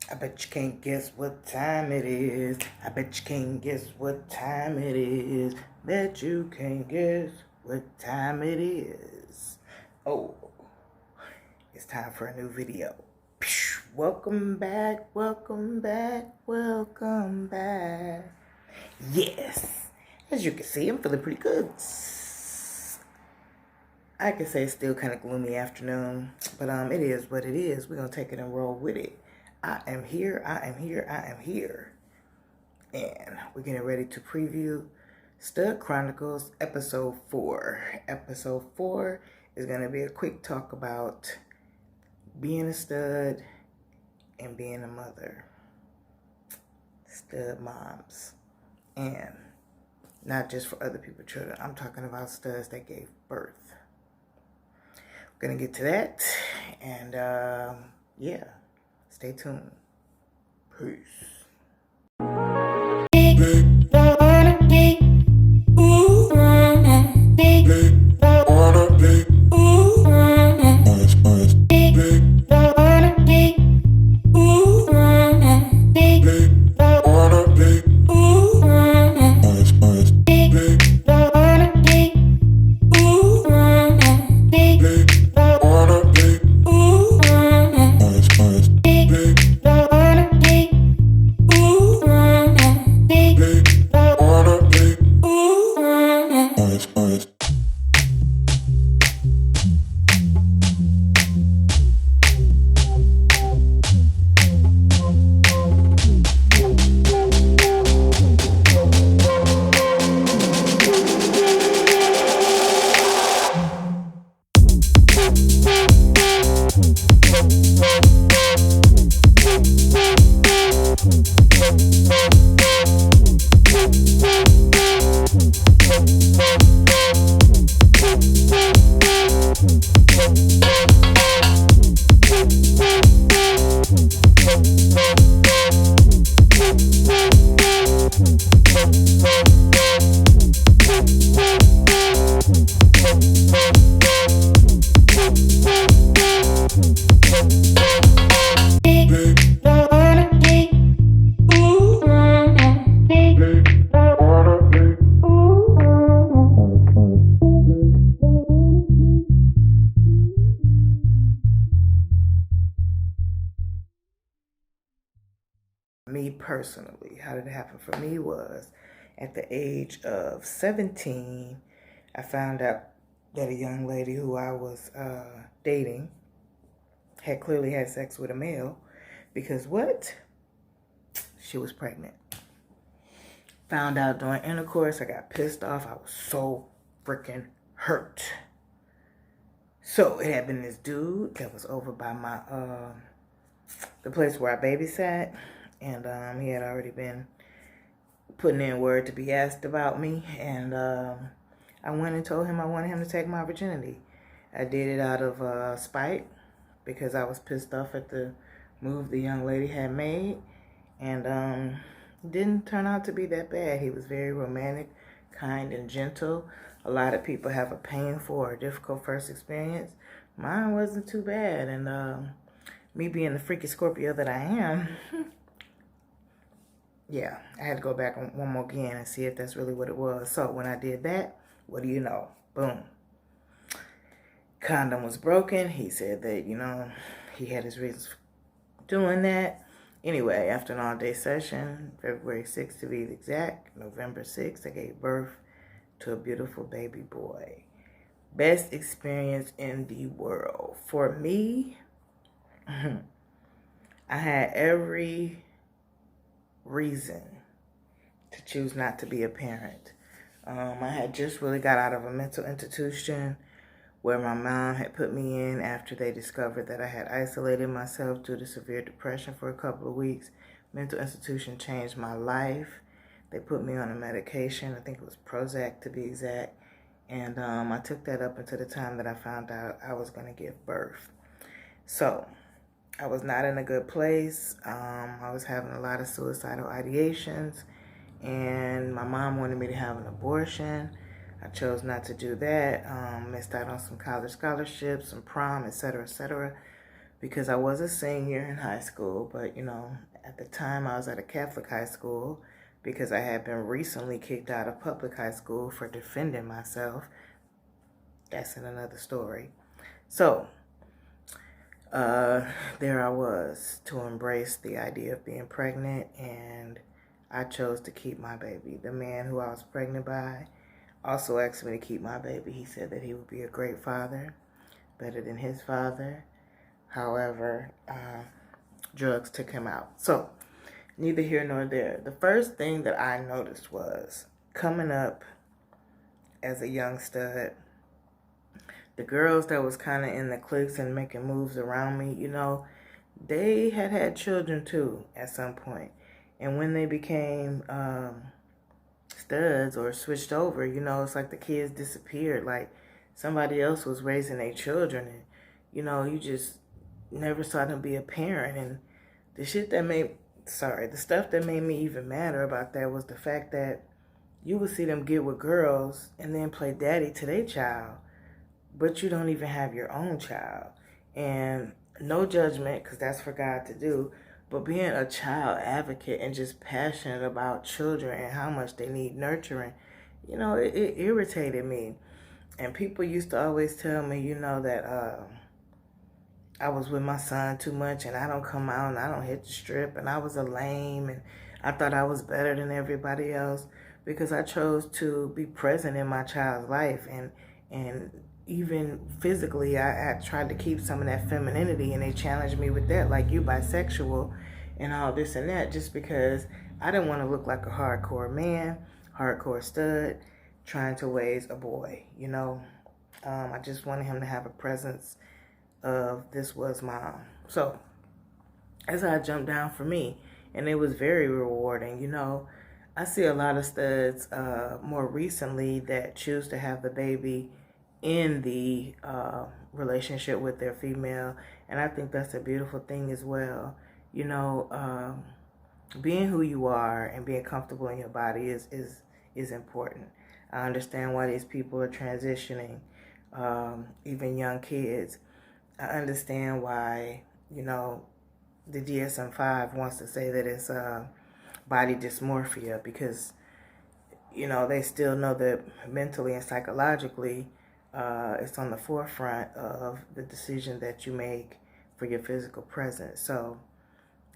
I bet you can't guess what time it is. I bet you can't guess what time it is. Bet you can't guess what time it is. Oh, it's time for a new video. Welcome back, welcome back, welcome back. Yes, as you can see, I'm feeling pretty good. I can say it's still kind of gloomy afternoon, but it is what it is. We're going to take it and roll with it. I am here, I am here, I am here. And we're getting ready to preview Stud Chronicles Episode 4. Episode 4 is going to be a quick talk about being a stud and being a mother. Stud moms. And not just for other people's children. I'm talking about studs that gave birth. We're going to get to that. And yeah, stay tuned. Peace. Me personally, how did it happen for me was at the age of 17, I found out that a young lady who I was dating had clearly had sex with a male because what? She was pregnant. Found out during intercourse, I got pissed off. I was so freaking hurt. So it had been this dude that was over by my the place where I babysat. And he had already been putting in word to be asked about me. And I went and told him I wanted him to take my virginity. I did it out of spite because I was pissed off at the move the young lady had made. And it didn't turn out to be that bad. He was very romantic, kind, and gentle. A lot of people have a painful or difficult first experience. Mine wasn't too bad. And me being the freaky Scorpio that I am... yeah, I had to go back one more again and see if that's really what it was. So when I did that, what do you know? Boom. Condom was broken. He said that, you know, he had his reasons for doing that. Anyway, after an all-day session, February 6th to be exact, November 6th, I gave birth to a beautiful baby boy. Best experience in the world. For me, I had every reason to choose not to be a parent. I had just really got out of a mental institution where my mom had put me in after they discovered that I had isolated myself due to severe depression for a couple of weeks. Mental institution changed my life. They put me on a medication. I think it was Prozac to be exact. And I took that up until the time that I found out I was going to give birth. So I was not in a good place. I was having a lot of suicidal ideations, and my mom wanted me to have an abortion. I chose not to do that. Missed out on some college scholarships, some prom, etc., etc. because I was a senior in high school, but at the time I was at a Catholic high school because I had been recently kicked out of public high school for defending myself. That's in another story. So, there I was to embrace the idea of being pregnant, and I chose to keep my baby. The man who I was pregnant by also asked me to keep my baby. He said that he would be a great father, better than his father. However, drugs took him out. So, neither here nor there. The first thing that I noticed was coming up as a young stud, the girls that was kind of in the cliques and making moves around me, they had children too at some point. And when they became studs or switched over, it's like the kids disappeared. Like somebody else was raising their children, and you just never saw them be a parent. And the stuff that made me even madder about that was the fact that you would see them get with girls and then play daddy to their child, but you don't even have your own child. And no judgment, because that's for God to do, but being a child advocate and just passionate about children and how much they need nurturing, it irritated me. And people used to always tell me, that I was with my son too much and I don't come out and I don't hit the strip and I was a lame and I thought I was better than everybody else because I chose to be present in my child's life, and even physically I tried to keep some of that femininity, and they challenged me with that, like, you bisexual and all this and that, just because I didn't want to look like a hardcore man, hardcore stud trying to raise a boy. I just wanted him to have a presence of this was mom. So that's how I jumped down for me, and it was very rewarding. I see a lot of studs more recently that choose to have the baby in the relationship with their female, and I think that's a beautiful thing as well. Being who you are and being comfortable in your body is important. I understand why these people are transitioning, even young kids. I understand why, the DSM-5 wants to say that it's body dysmorphia, because, they still know that mentally and psychologically it's on the forefront of the decision that you make for your physical presence. So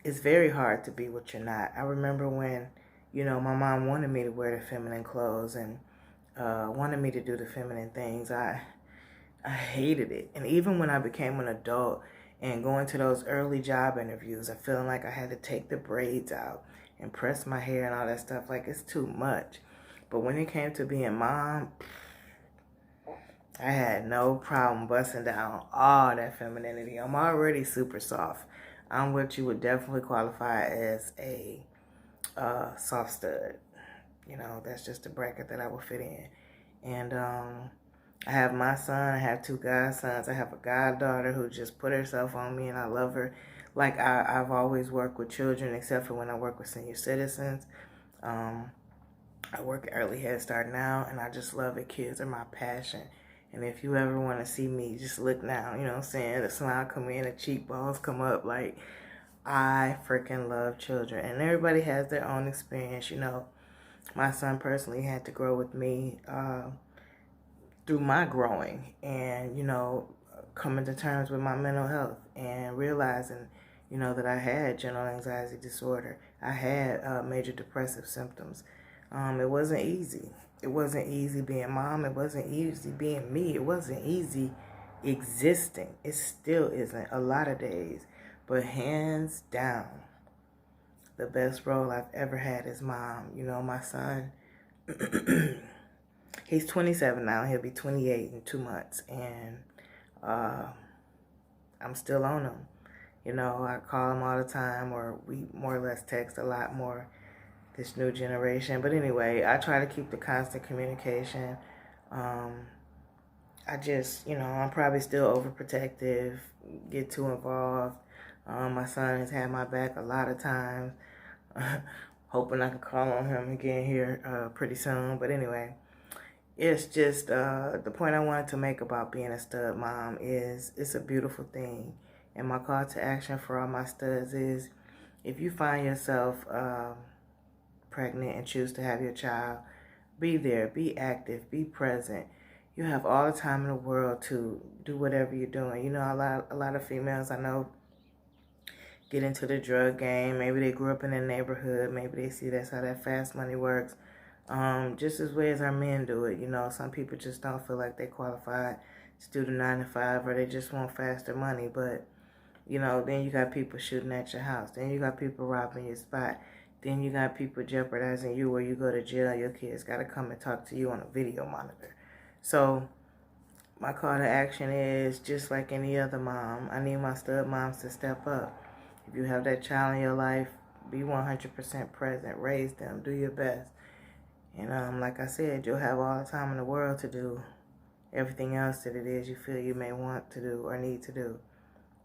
it's very hard to be what you're not. I remember when, my mom wanted me to wear the feminine clothes and wanted me to do the feminine things. I hated it. And even when I became an adult and going to those early job interviews and feeling like I had to take the braids out and press my hair and all that stuff, like, it's too much. But when it came to being mom, I had no problem busting down all that femininity. I'm already super soft. I'm what you would definitely qualify as a soft stud. That's just the bracket that I would fit in. And I have my son. I have 2 godsons. I have a goddaughter who just put herself on me, and I love her. Like, I've always worked with children, except for when I work with senior citizens. I work at Early Head Start now, and I just love it. Kids are my passion. And if you ever want to see me, just look now. You know what I'm saying? The smile come in, the cheekbones come up. Like, I freaking love children. And everybody has their own experience. My son personally had to grow with me through my growing, and coming to terms with my mental health and realizing that I had general anxiety disorder. I had major depressive symptoms. It wasn't easy. It wasn't easy being mom. It wasn't easy being me. It wasn't easy existing. It still isn't a lot of days, but hands down, the best role I've ever had is mom. My son, he's 27 now. He'll be 28 in 2 months. And I'm still on him. I call him all the time, or we more or less text a lot more, this new generation. But anyway, I try to keep the constant communication. I just, I'm probably still overprotective, get too involved. My son has had my back a lot of times. Hoping I can call on him again here pretty soon. But anyway, it's just the point I wanted to make about being a stud mom is it's a beautiful thing. And my call to action for all my studs is, if you find yourself pregnant and choose to have your child, be there, be active, be present. You have all the time in the world to do whatever you're doing. You know, a lot of females I know get into the drug game. Maybe they grew up in a neighborhood. Maybe they see that's how that fast money works. Just as way as our men do it. You know, some people just don't feel like they qualified to do the 9 to 5, or they just want faster money. But, you know, then you got people shooting at your house. Then you got people robbing your spot. Then you got people jeopardizing you where you go to jail. Your kids got to come and talk to you on a video monitor. So my call to action is, just like any other mom, I need my stud moms to step up. If you have that child in your life, be 100% present. Raise them. Do your best. And like I said, you'll have all the time in the world to do everything else that it is you feel you may want to do or need to do.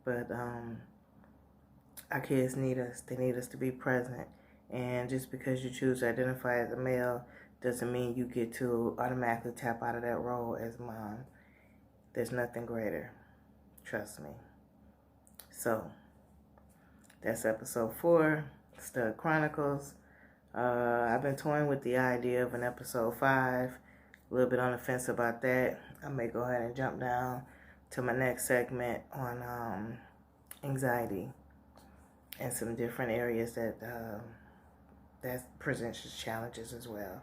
But our kids need us. They need us to be present. And just because you choose to identify as a male doesn't mean you get to automatically tap out of that role as mom. There's nothing greater. Trust me. So, that's episode 4, Stud Chronicles. I've been toying with the idea of an episode 5. A little bit on the fence about that. I may go ahead and jump down to my next segment on anxiety and some different areas that presents its challenges as well.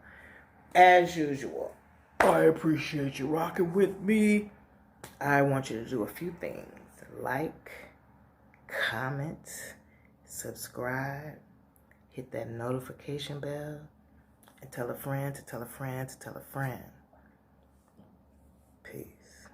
As usual, I appreciate you rocking with me. I want you to do a few things. Like, comment, subscribe, hit that notification bell, and tell a friend to tell a friend to tell a friend. Peace.